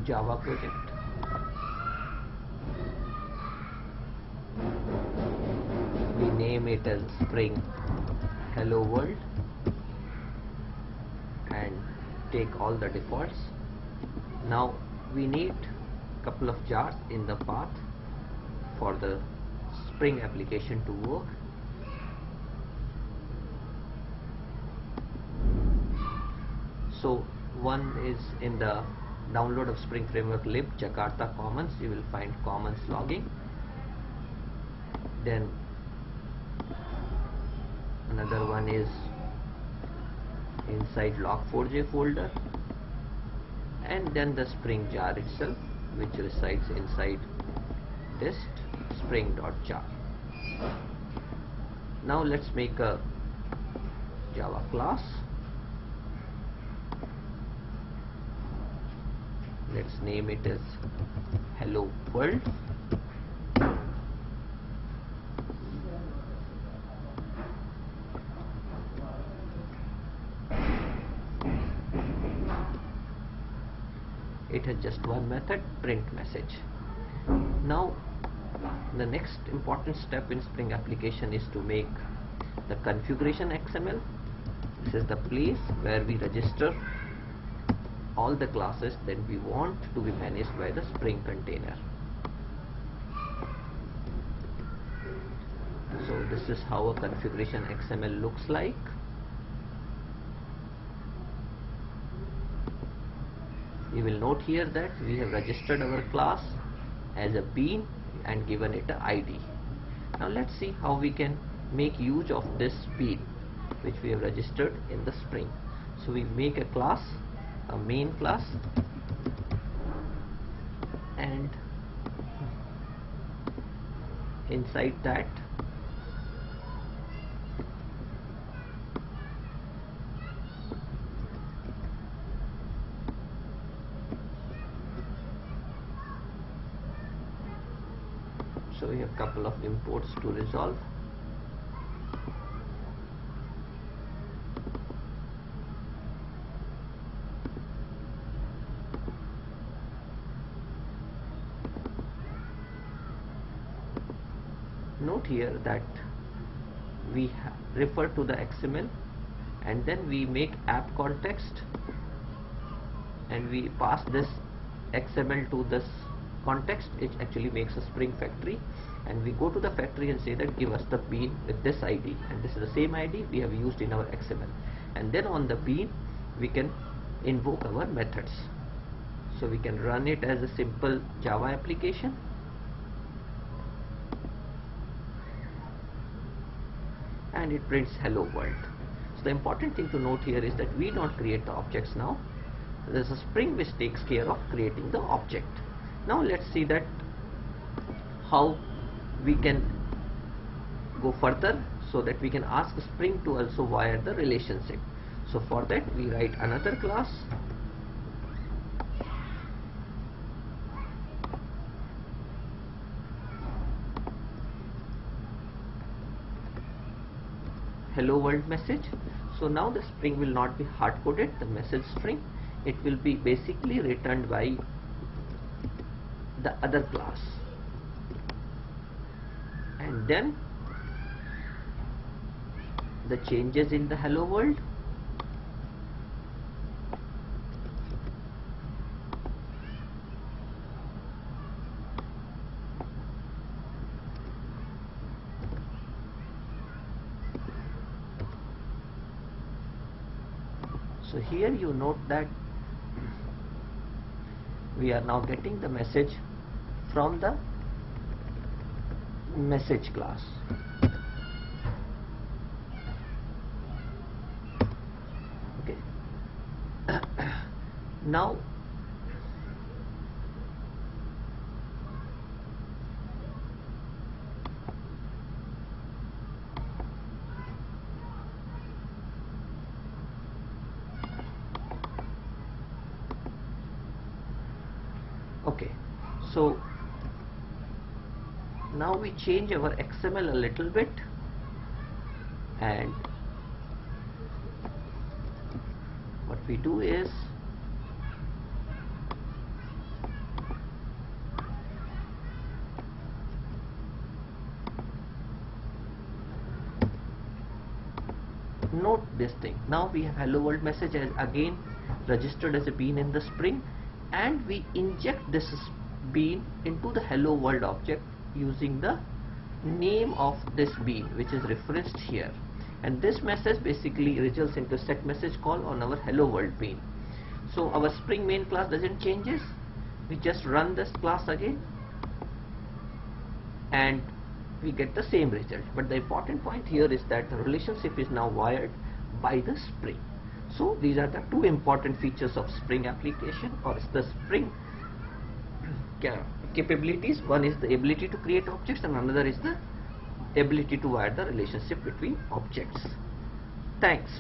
Java project. We name it as Spring Hello World and take all the defaults. Now we need couple of jars in the path for the Spring application to work. So one is in the download of Spring Framework lib Jakarta Commons. You will find Commons logging. Then another one is inside log4j folder, and then the Spring jar itself, which resides inside dist spring.jar. Now let's make a Java class. Let's name it as Hello World. It has just one method, print message. Now the next important step in Spring application is to make the configuration XML. This is the place where we register all the classes that we want to be managed by the Spring container. So this is how a configuration XML looks like. You will note here that we have registered our class as a bean and given it an ID. Now let's see how we can make use of this bean which we have registered in the Spring. So we make a class, a main class, and inside that so we have a couple of imports to resolve. Note here that we refer to the XML and then we make app context and we pass this XML to this context. It actually makes a Spring factory, and we go to the factory and say that give us the bean with this ID, and this is the same ID we have used in our XML, and then on the bean we can invoke our methods. So we can run it as a simple Java application, and it prints hello world. So the important thing to note here is that we don't create the objects now. There's a Spring which takes care of creating the object. Now let's see that how we can go further so that we can ask Spring to also wire the relationship. So for that we write another class, hello world message. So now the Spring will not be hard coded, the message string. It will be basically returned by the other class, and then the changes in the hello world so here you note that we are now getting the message from the message class. Okay. Now okay, so now we change our XML a little bit, and what we do is note this thing. Now we have hello world message as again registered as a bean in the Spring, and we inject this bean into the hello world object using the name of this bean, which is referenced here, and this message basically results into set message call on our hello world bean. So our Spring main class doesn't changes. We just run this class again and we get the same result. But the important point here is that the relationship is now wired by the Spring. So these are the two important features of Spring application, or the Spring capabilities. One is the ability to create objects, and another is the ability to wire the relationship between objects. Thanks.